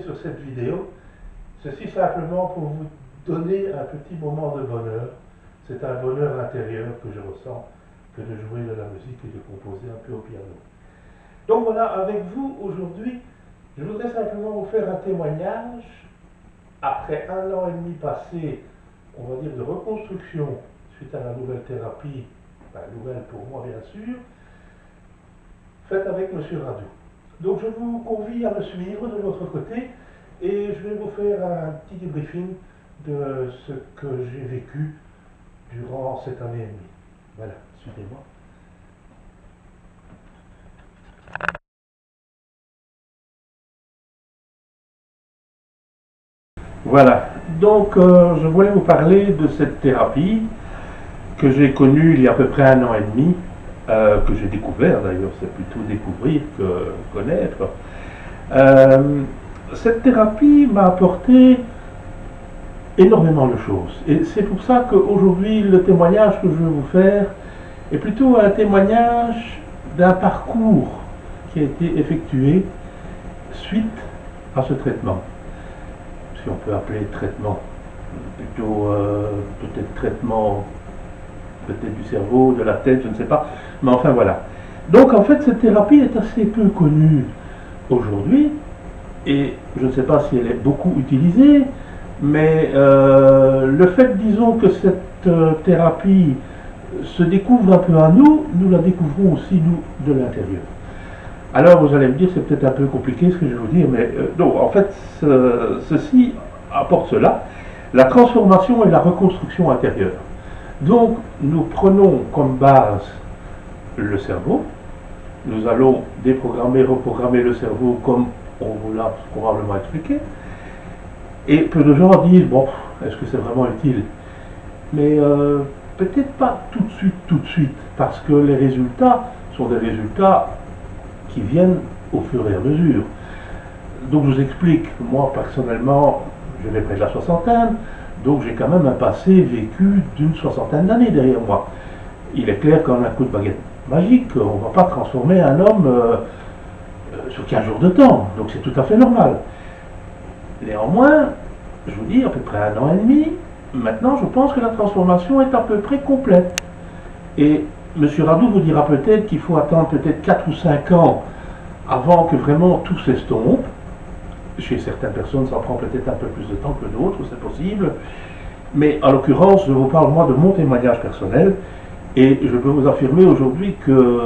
sur cette vidéo. Ceci simplement pour vous donner un petit moment de bonheur. C'est un bonheur intérieur que je ressens que de jouer de la musique et de composer un peu au piano. Donc voilà, avec vous aujourd'hui, je voudrais simplement vous faire un témoignage. Après 1 an et demi passé, on va dire, de reconstruction suite à la nouvelle thérapie, nouvelle pour moi bien sûr, faite avec M. Radou. Donc je vous convie à me suivre de votre côté et je vais vous faire un petit débriefing de ce que j'ai vécu durant cette année et demie. Voilà, suivez-moi. Voilà, donc je voulais vous parler de cette thérapie que j'ai connue il y a à peu près 1 an et demi, que j'ai découvert d'ailleurs, c'est plutôt découvrir que connaître. Cette thérapie m'a apporté énormément de choses. Et c'est pour ça qu'aujourd'hui, le témoignage que je vais vous faire est plutôt un témoignage d'un parcours qui a été effectué suite à ce traitement. Si on peut appeler traitement, plutôt peut-être traitement, peut-être du cerveau, de la tête, je ne sais pas. Mais enfin voilà. Donc en fait, cette thérapie est assez peu connue aujourd'hui. Et je ne sais pas si elle est beaucoup utilisée, mais le fait, disons, que cette thérapie se découvre un peu à nous, nous la découvrons aussi, nous, de l'intérieur. Alors, vous allez me dire, c'est peut-être un peu compliqué ce que je vais vous dire, mais non, en fait, ceci apporte cela, la transformation et la reconstruction intérieure. Donc, nous prenons comme base le cerveau, nous allons déprogrammer, reprogrammer le cerveau comme on vous l'a probablement expliqué. Et peu de gens disent, bon, est-ce que c'est vraiment utile? Mais peut-être pas tout de suite, parce que les résultats sont des résultats qui viennent au fur et à mesure. Donc je vous explique, moi personnellement, je vais près de la soixantaine, donc j'ai quand même un passé vécu d'une soixantaine d'années derrière moi. Il est clair qu'en un coup de baguette magique, on ne va pas transformer un homme sur 15 jours de temps, donc c'est tout à fait normal. Néanmoins, je vous dis, à peu près 1 an et demi, maintenant je pense que la transformation est à peu près complète. Et M. Radou vous dira peut-être qu'il faut attendre peut-être 4 ou 5 ans avant que vraiment tout s'estompe. Chez certaines personnes, ça prend peut-être un peu plus de temps que d'autres, c'est possible. Mais en l'occurrence, je vous parle moi de mon témoignage personnel, et je peux vous affirmer aujourd'hui que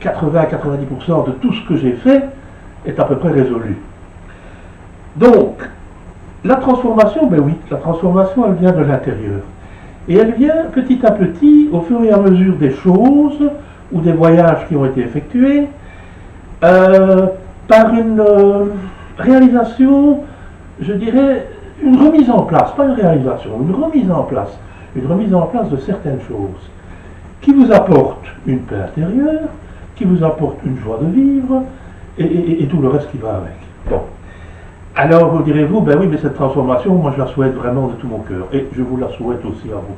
80-90% de tout ce que j'ai fait est à peu près résolu. Donc, la transformation, ben oui, la transformation, elle vient de l'intérieur. Et elle vient petit à petit, au fur et à mesure des choses, ou des voyages qui ont été effectués, par une réalisation, je dirais, une remise en place, pas une réalisation, une remise en place de certaines choses, qui vous apportent une paix intérieure, qui vous apporte une joie de vivre, et tout le reste qui va avec. Bon. Alors vous direz-vous, ben oui, mais cette transformation, moi je la souhaite vraiment de tout mon cœur, et je vous la souhaite aussi à vous.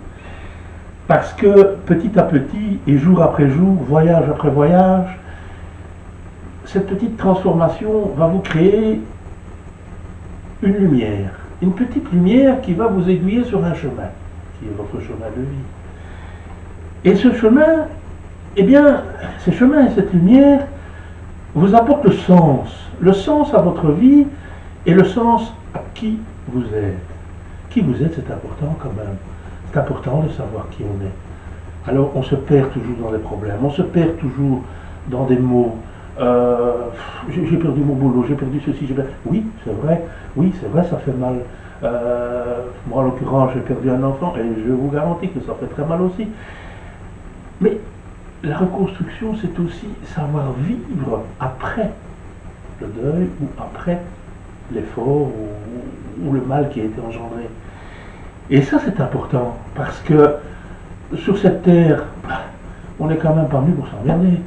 Parce que petit à petit, et jour après jour, voyage après voyage, cette petite transformation va vous créer une lumière, une petite lumière qui va vous aiguiller sur un chemin, qui est votre chemin de vie. Et ce chemin, eh bien, ces chemins et cette lumière vous apportent le sens à votre vie et le sens à qui vous êtes. Qui vous êtes, c'est important quand même. C'est important de savoir qui on est. Alors on se perd toujours dans des problèmes, on se perd toujours dans des mots. J'ai perdu mon boulot, j'ai perdu ceci, j'ai perdu... Oui, c'est vrai, ça fait mal. Moi en l'occurrence, j'ai perdu un enfant et je vous garantis que ça fait très mal aussi. Mais la reconstruction, c'est aussi savoir vivre après le deuil ou après l'effort ou le mal qui a été engendré. Et ça, c'est important parce que sur cette terre, on n'est quand même pas venu pour s'emmerder.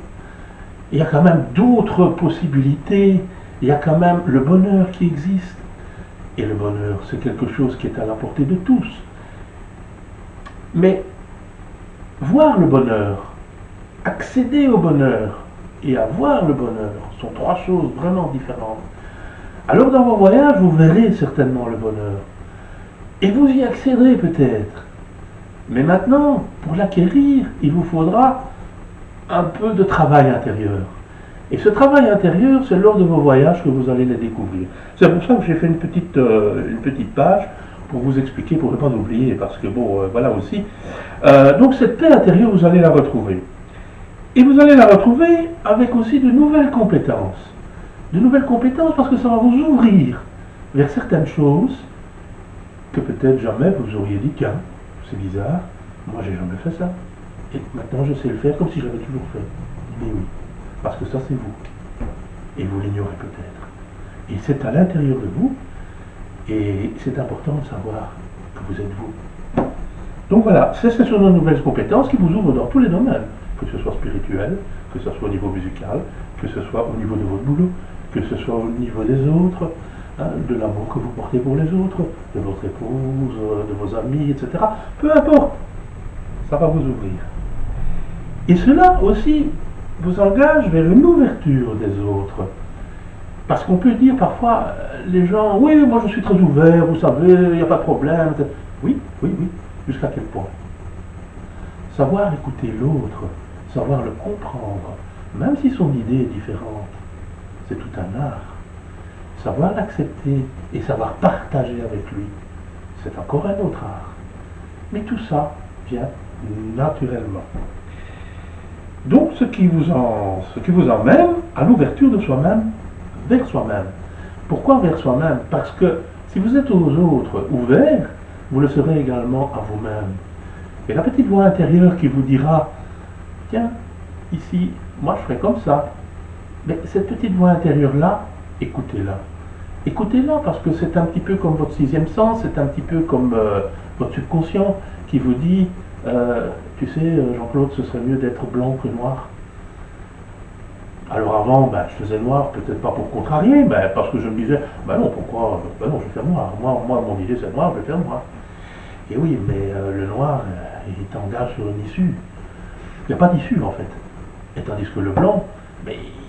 Il y a quand même d'autres possibilités. Il y a quand même le bonheur qui existe. Et le bonheur, c'est quelque chose qui est à la portée de tous. Mais voir le bonheur, accéder au bonheur et avoir le bonheur sont trois choses vraiment différentes. Alors dans vos voyages, vous verrez certainement le bonheur. Et vous y accéderez peut-être. Mais maintenant, pour l'acquérir, il vous faudra un peu de travail intérieur. Et ce travail intérieur, c'est lors de vos voyages que vous allez les découvrir. C'est pour ça que j'ai fait une petite page pour vous expliquer, pour ne pas oublier, parce que bon, voilà aussi. Donc cette paix intérieure, vous allez la retrouver. Et vous allez la retrouver avec aussi de nouvelles compétences. De nouvelles compétences parce que ça va vous ouvrir vers certaines choses que peut-être jamais vous auriez dit, tiens, c'est bizarre, moi j'ai jamais fait ça. Et maintenant je sais le faire comme si j'avais toujours fait. Mais oui, parce que ça c'est vous. Et vous l'ignorez peut-être. Et c'est à l'intérieur de vous, et c'est important de savoir que vous êtes vous. Donc voilà, ce sont nos nouvelles compétences qui vous ouvrent dans tous les domaines, que ce soit spirituel, que ce soit au niveau musical, que ce soit au niveau de votre boulot, que ce soit au niveau des autres, hein, de l'amour que vous portez pour les autres, de votre épouse, de vos amis, etc. Peu importe, ça va vous ouvrir. Et cela aussi vous engage vers une ouverture des autres. Parce qu'on peut dire parfois, les gens, oui, moi je suis très ouvert, vous savez, il n'y a pas de problème. Oui, oui, oui, jusqu'à quel point? Savoir écouter l'autre, savoir le comprendre, même si son idée est différente, c'est tout un art. Savoir l'accepter et savoir partager avec lui, c'est encore un autre art. Mais tout ça vient naturellement. Donc ce qui vous emmène à l'ouverture de soi-même vers soi-même. Pourquoi vers soi-même? Parce que si vous êtes aux autres ouverts, vous le serez également à vous-même. Et la petite voix intérieure qui vous dira, tiens, ici, moi je ferai comme ça. Mais cette petite voix intérieure-là, écoutez-la. Écoutez-la parce que c'est un petit peu comme votre sixième sens, c'est un petit peu comme votre subconscient qui vous dit, tu sais, Jean-Claude, ce serait mieux d'être blanc que noir. Alors avant, je faisais noir, peut-être pas pour contrarier, parce que je me disais, non, pourquoi, non, je vais faire noir. Moi, mon idée c'est noir, je vais faire noir. Et oui, mais le noir, il t'engage sur une issue. Il n'y a pas d'issue en fait. Et tandis que le blanc,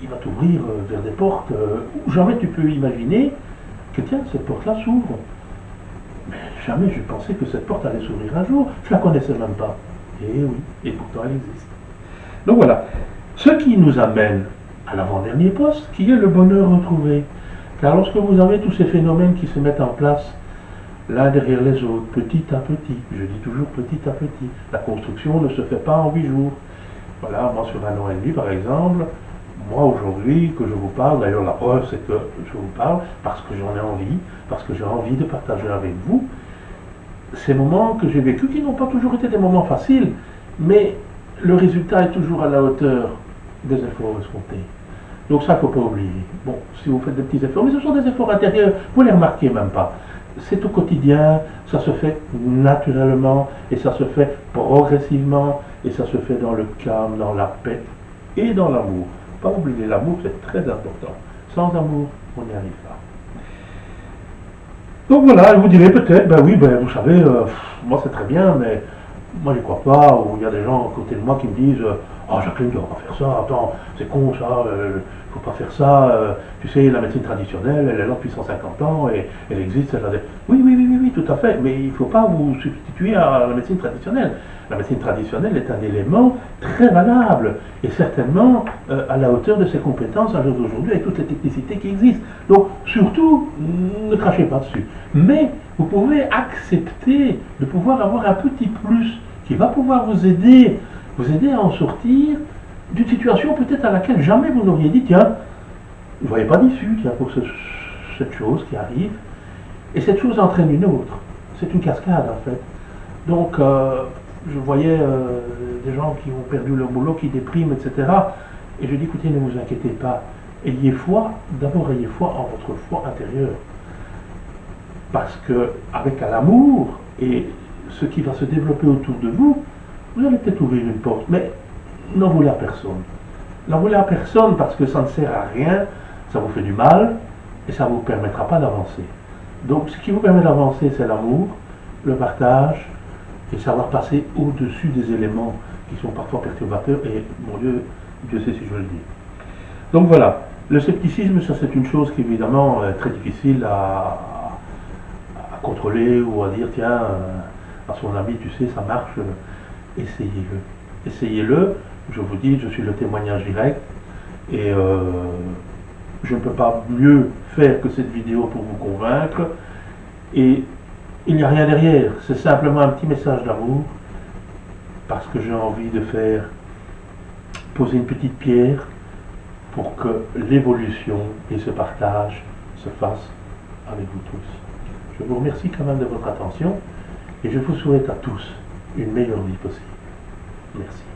il va t'ouvrir vers des portes où jamais tu peux imaginer que tiens, cette porte-là s'ouvre. Mais jamais je pensais que cette porte allait s'ouvrir un jour. Je la connaissais même pas. Et oui, et pourtant elle existe. Donc voilà, ce qui nous amène à l'avant-dernier poste, qui est le bonheur retrouvé. Car lorsque vous avez tous ces phénomènes qui se mettent en place, l'un derrière les autres, petit à petit, je dis toujours petit à petit, la construction ne se fait pas en 8 jours. Voilà, moi sur un an et demi par exemple, moi aujourd'hui que je vous parle, d'ailleurs la preuve c'est que je vous parle parce que j'en ai envie, parce que j'ai envie de partager avec vous ces moments que j'ai vécus qui n'ont pas toujours été des moments faciles, mais le résultat est toujours à la hauteur des efforts escomptés. Donc ça, il ne faut pas oublier. Bon, si vous faites des petits efforts, mais ce sont des efforts intérieurs, vous ne les remarquez même pas. C'est au quotidien, ça se fait naturellement, et ça se fait progressivement, et ça se fait dans le calme, dans la paix et dans l'amour. Pas oublier l'amour, c'est très important. Sans amour, on n'y arrive pas. Donc voilà, vous direz peut-être, oui, vous savez, moi c'est très bien, mais moi j'y crois pas, ou il y a des gens à côté de moi qui me disent Jacqueline, tu ne vas pas faire ça, attends, c'est con ça, faut pas faire ça, tu sais, la médecine traditionnelle, elle est là depuis 150 ans, et elle existe, elle a des... Oui, tout à fait, mais il ne faut pas vous substituer à la médecine traditionnelle. La médecine traditionnelle est un élément très valable, et certainement à la hauteur de ses compétences à l'heure d'aujourd'hui, avec toutes les technicités qui existent. Donc, surtout, ne crachez pas dessus. Mais vous pouvez accepter de pouvoir avoir un petit plus qui va pouvoir vous aider à en sortir d'une situation peut-être à laquelle jamais vous n'auriez dit, tiens, vous ne voyez pas d'issue, tiens, pour cette chose qui arrive. Et cette chose entraîne une autre. C'est une cascade en fait. Donc, je voyais des gens qui ont perdu leur boulot, qui dépriment, etc. Et je dis, écoutez, ne vous inquiétez pas. Ayez foi, d'abord ayez foi en votre foi intérieure. Parce que avec l'amour et ce qui va se développer autour de vous, vous allez peut-être ouvrir une porte, mais n'en voulez à personne. N'en voulez à personne parce que ça ne sert à rien, ça vous fait du mal et ça ne vous permettra pas d'avancer. Donc ce qui vous permet d'avancer, c'est l'amour, le partage et savoir passer au-dessus des éléments qui sont parfois perturbateurs et, mon Dieu, Dieu sait si je le dis. Donc voilà, Le scepticisme, ça c'est une chose qui évidemment est très difficile à contrôler ou à dire tiens, à son ami, tu sais, ça marche, essayez-le. Essayez-le, je vous dis, je suis le témoignage direct et je ne peux pas mieux faire que cette vidéo pour vous convaincre et il n'y a rien derrière, c'est simplement un petit message d'amour parce que j'ai envie de faire poser une petite pierre pour que l'évolution et ce partage se fassent avec vous tous. Je vous remercie quand même de votre attention et je vous souhaite à tous une meilleure vie possible. Merci.